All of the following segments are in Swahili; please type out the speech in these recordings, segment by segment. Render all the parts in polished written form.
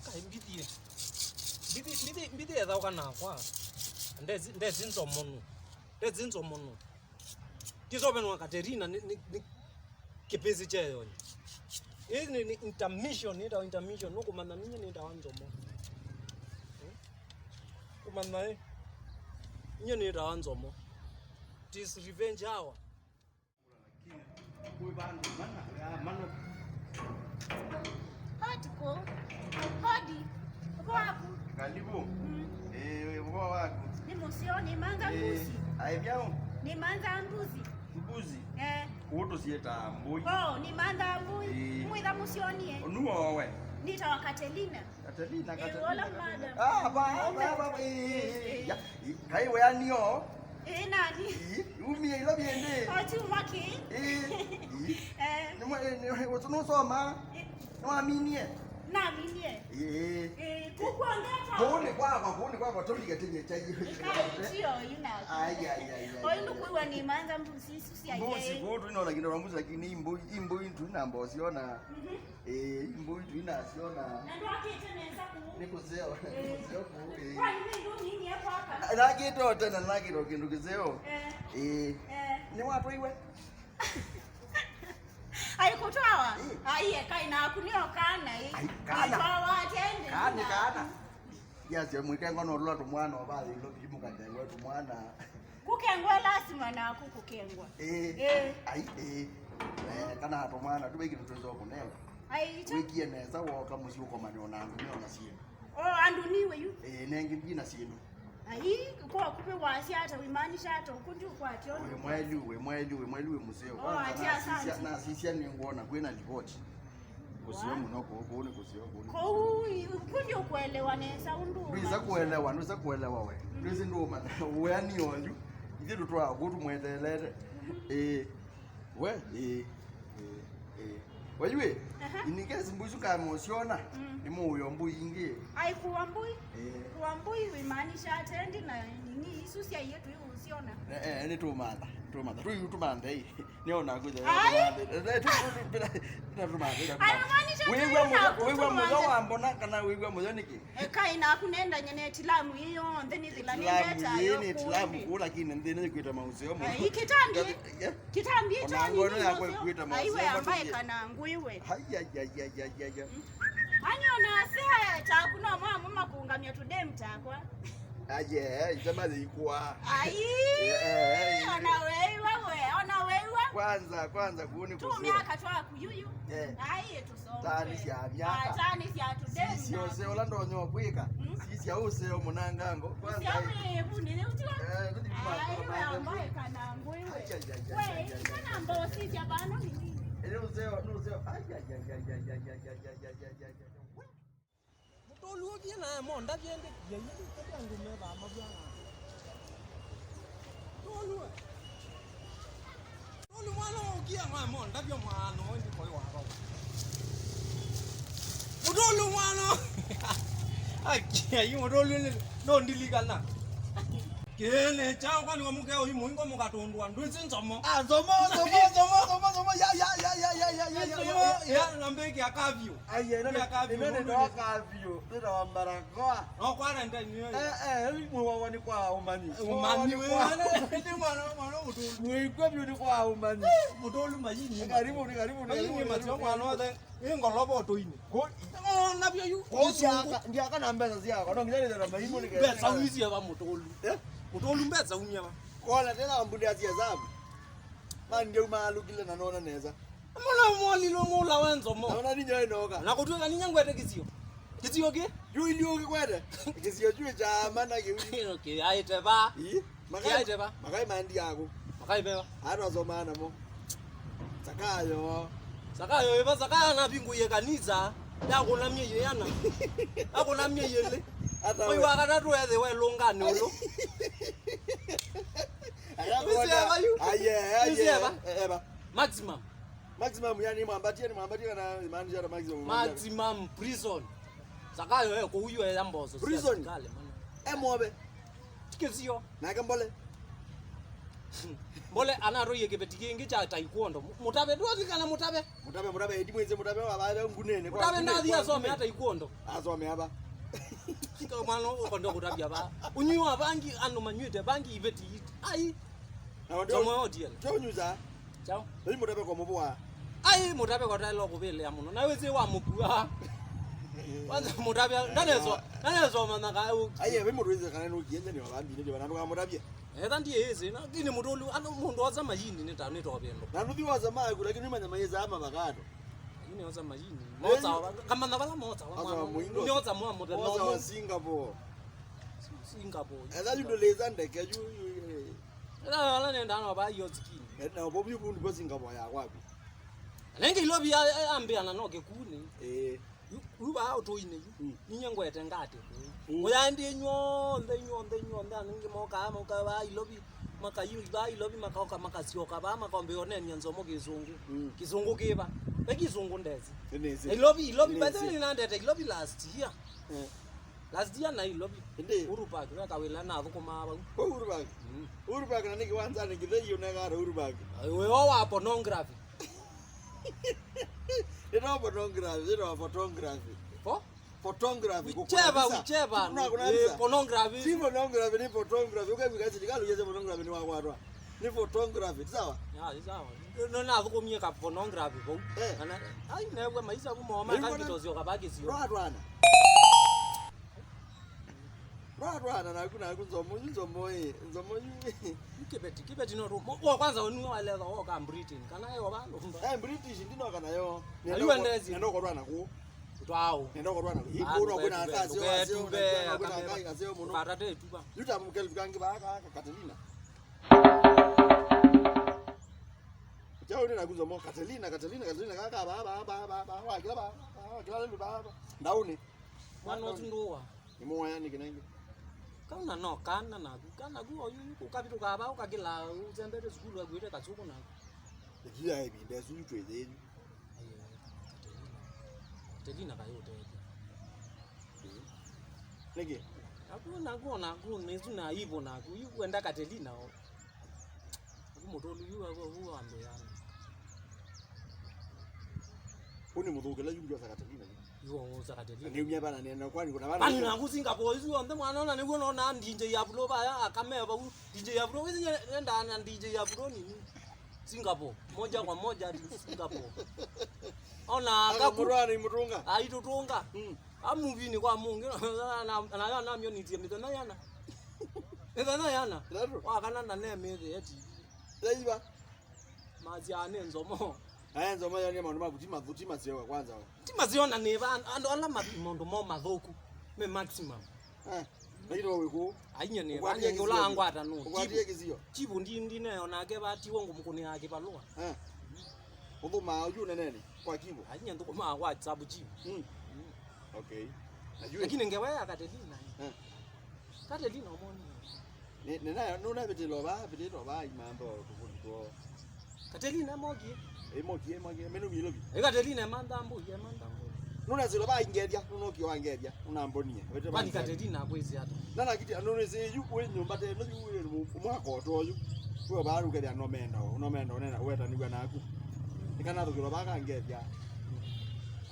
Kaimbidie. Bidi edha ukana kwa. Ndezinzo mono. Tizobenwa Katerina ni kipezi cheyo. Hii ni intermission nuko manna ninyi ni ndawanzo mo. Kumanna ninyi ni ndawanzo mo. This revenge hour. Hodi. Uko wapi? Karibu. Uko wapi? Ni musioni manga mbuzi. Aibyao? Ni manga mbuzi. Mbuzi? Kuto sieta mbuzi. Oh, ni manga mbuzi. Mwida musioni Onuo we. Nita wa Katelina. Katelina. Wala madam. Ba. Ya. Kai we anio. Nani? Umi ilo biende. Otu maki. Ni wotuno soma. Nwaminie. Naminie. Kukuongeza. Kuone kwako tolike tenye chai. Sio ina. Ai. Oyo kuwa ni manza mbuzi susi aye. Mbuzi kutu ina lakini mbuzi lakini imbu itu ina mbosiona. Imbu itu ina siona. Ndio akiteneza ku. Nikuzeo. Kwa nini nini hapo hapa? Nakito tena nakito kindu kizeo. Ni watu iwe. Haikutoa? Aiye kaina kunio kana hii. Kana atende. Kana. Yazi mwitengo no lwa tumwana obali lo bimuka ndewe tumwana. Kukengwa lazima na kukengwa. Kana tumwana tubeki tuzo kuneo. Aicho. Wiki neza woka mushuko manyo nangu niona sino. Anduniwe yu. Nengi mbina sino. Ai kwa kupe wasi hata wimanisha hata ukundi kwa ationi. We mwelu museo. Na sisi ni ngona kwena ripoti. Kusio munoko kuone kusio kuone. Kundi kuelewa nesa undu. Biza kuelewa we. Biza nduma we ani onju. Ije tutwa kutu mwendelele. Wajue inikezi mbuzi kamosiona ni moyo mbuyinge ai kuambui wimanisha atendi na nini isusi yetu usiona ni tumanda hii niona kuja wewe mmoja wambona kana wewe mmoja niki kaina kunenda nyene tilamu hiyo ndeni dilani leta yo ni tilamu kula kine ndeni kuita mausio mo kitambi hicho ni ngono yako kuita mausio aiwe ambaye kana nguiwe haya ani ona cha kuna mama kuungamia today mtakwa aje jamani ikwa ona wewe kwanza kuone kusio tu miaka twa kuyuyu aiye tusome tani sia miaka tani sia today sio sio lando nyo kwika sisi au sio munangango kwanza hebu nini utiwa aiwe ambaye kana ngwewe wewe kana ndo sisi abano nini nuzeo Mutolu na monda biende yeyi kyangu meba mabwana. Tolu mwana ukia mwa monda byo mwana ndi koyo waro. Mutolu mwana. Akia yi mutolu no ndiligana. Kene chao kwani wamuke oyi muingo mukatondwa ndwisi nzomo. Nzomo ya nambeki akavyo. Aye na akavyo. Ndo akavyo. Ndo wambarakoa. No quarantine yo. Mwa wani kwa umani. Umani we. Ndi mwana mutolu. Mwiko byo kwa umani. Mutolu mayini. Karibu. Mayini matyo mwana wade. Ingolobo toini. Ko nabyo yu. Ndia kana mbeza zia. Ndo ngile na mayimo ni. Mbeza wizi ya mutolu. Mutolu mbeza unyama. Kola tena ambudia atia zabu. Manje umalukile na nona neza. Mwana mwali lo ngola wenzo mo. Naona ninyo enoka. Nakutweka ninyangwete kisio. Kisio ke? Yuili kwete. Kisio chwe cha mana ke. Okay, aite ba. Makai mandi yako. Makai beba. Hata zomana mo. Sakayo eba sakaya na bingu ye kanisa. Yako na mie yana. Yako na mie yele. Oi wakatatu ethe we lungane ulo. Eba. Maximum yani mwambatia na maanisha na maximum prison. Sakayo ko uyu ya mbozo. Prison. Emobe. Kisio. Na kambole. Mbole anaroye kibeti kingi cha taekwondo. Mutabe dozi kana mutabe. Mutabe edi mweze mutabe wabale ngunene kwa. Mutabe ndazi asome hata taekwondo. Asome hapa. Sika mano kondo kutabya ba. Unyiwa bangi anu manywete bangi ibeti. Ai. Tomo odiel. Tonyuza. Chao. Edi mutabe kwa mubwa. Ai mutabe kwa talo kubele amuno. Na weze wa mukua. Kwanza mutabe nanezo manaka. Ai ebe mutweze kana no kienje ni wabambi ni banandu ka mutabe. Ndiye hizi na kini mutolu ano mundu waza majini neta neta wabendo. Na nuthi waza magu lakini manya mayeza ama bagato. Yini waza majini. Mota kama ndabala mota wa. Ni waza mwa mota no. Waza wa Singapore. Eza yundo leza ndeke yu. Ala nenda no ba yo skini. Na bobu yubu ngo Singapore ya kwapi. Nenge ilobi ambiana no ke kuni. Uba auto ine yu. Ninyangwete ngate. Oyandi nyonde aningi moka ba ilobi makayu ba ilobi makauka makasioka ba makombe one nyanzomo kizungu kiba ekizungu ndezi ilobi badali nandete ilobi last year na ilobi urupaka yakawela nazo komaba urupaka na niki wanza ngitheyo na gara urupaka we wa pornography ino photography photography ucheba pornography si pornography ni photography ukabikazi dikalo yeze pornography ni wakwatwa ni photography sawa sawa no na vukomie ka pornography bo ana ai newe maisha kumoma kangitozio kabaki sio Rwadwana na kunzomo kibeti no wa kwanza onu waleka wo ka Britain kana yo balo British ndino kana yo nendo kodwana ku Twao. Nendo kodwana. Ikuno kwena kazi wase kwena kazi yo muno. Parate tuba. Yuta mukeli kangi baka Catalina. Chao ni naguzo mo Catalina kaka ba wa kila lelu ba. Ndauni. Mwana otunduwa. Ni moya ni kinenge. Kana no kana ku oyu kukabitu kaba ukagila uzembere skulu agwire katsuko na. Ikiya ibi ndezu tweze. Telina kayote. Nege. Hakuna nezuna hivyo na kuenda Katelina. Kumotolu yuwa ambe yana. Uni mudhukela yungu za Katelina. Yuwa za Katelina. Ni umya bana nenda kwani kuna bana. Ani na ku Singapore yuwa ndo mwana na nikuona na DJ ya bulo ba akameba DJ ya bulo wizi nenda na DJ ya bulo nini? Singapore. Moja kwa moja Singapore. Ona akakurani mutunga aitutunga amuvini kwa mungu na yana myo nitie mitana yana wa kana na nemeze eti leiba mazi ane nzomo nzomo yani mandu makutima sio kwanza timaziona neva ando ala mamondo mo madhoku me maximum Ndio wiko ainya ne banye ngola angwata no kwatie kizio chibu ndi nayo nake batiwo ngumukuni yake balwa Uduma ujune nene kwa kibo. Hanya ndo kama WhatsApp chibu. Okay. Lakini ngeweya Katelina. Katelina omoni. Nena nuna betelo ba imambo kuko. Katelina mogi. Mogi menu bilobi. Katelina mandambo. Nuna zilo ba ingedia, nunoki wangedia, unambonia. Kwani Katelina kwezi hata. Nana kiti anone se yuko nyumba te no yuwe mwako toyo. Kwa baru kedi anomendo nena weta nigwa naku. Nikana tukilo baka ngedia.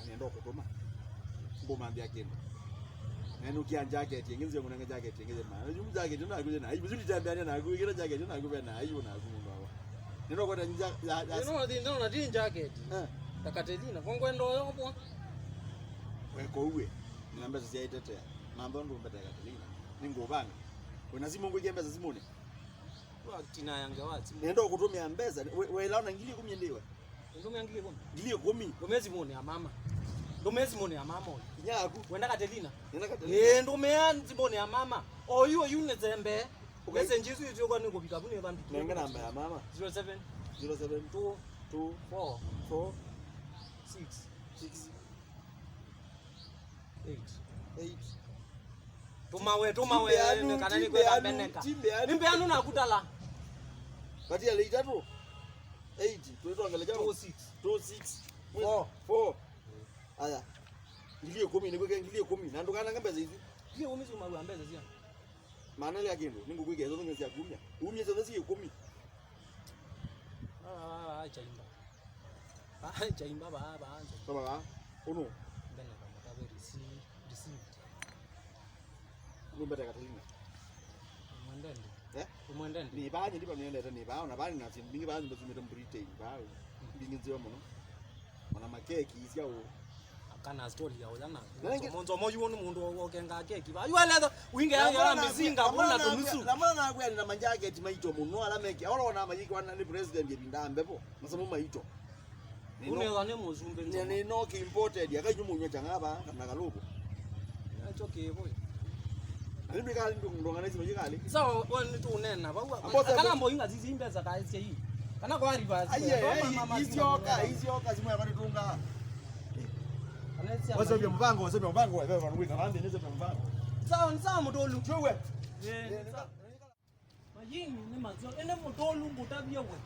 Aniendo kutuma. Ngoma mbia kendo. Nenu kia jacket yengize munanga jacket yengize ma. Yumu jacket na akuje na. Ibizuri tambia na akuje kila jacket na akuje na ayo na akuje. Neno kwa nja ya. Neno na din jacket. Ta Katelina kongwendo yopo. Weko uwe. Namba zia itetea. Mambo ndo mbeta Katelina. Ningobanga. Unazimu ngo jembe zazimune. Kwa tina yange wati. Nendo kutumia mbeza. We laona ngili 10 ndiwe. Ndomea ngili 10. Ngili 10. Domezi mone ya mama. Domezi mone ya mama. Nyaku. Wenda Katelina. Nenda Katelina. Ndomea nzibone ya mama. Oyo yune zembe. Ugese njizu yityo kwa ningo bikabune bantu. Nenga namba ya mama. 07 2 4 6 8 Tumawe kanani kwa beneka. Nimbe anu nakutala. Kati ya lita tu 8 tuletwa ngaleja 26 4 aya ngiliye 10 niko ngiliye 10 na ndukana ngambeza hizi ngiliye 10 zuma ngambeza zia maana ile yakendo ningo kwike zozo ngezi ya 10 umye zozo si 10 ba chaimba. Ba chaimba ba. Baba, uno. Ndana kama tabe receive. Numbete Katalina. Mwendende. Mwendende. Ni ba ndi pamene ni ba ona bali na simbingi ba ndi tumira Britain ba. Mbingi nziwa muno. Mana makeki isya o. Kana story ya ojana. Monzo moyo wonu mundu wokenga keki. Ba yuelezo winge ya mizinga kuna tunusu. Namana na kwa na manjage eti maito muno ala meki. Ora majiki wana ni president yebinda mbepo. Masomo maito. Uneza ne muzumbe nzo. Ni no ki imported yakaju munyo changaba kana kaluko. Acho kebo. Alibi kali ndongana izi majikali. Sawa wani tu unena ba. Kana mbo inga zizimbe za kaisi hii. Kana kwa riba. Hizi yoka zimwe yakanitunga. Wasebya mpango wewe wanawika bande neze mpango. Sawa mutolu. Chwe. Mayini ni mazo ene mutolu mutabia we.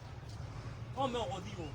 Ome odiwo.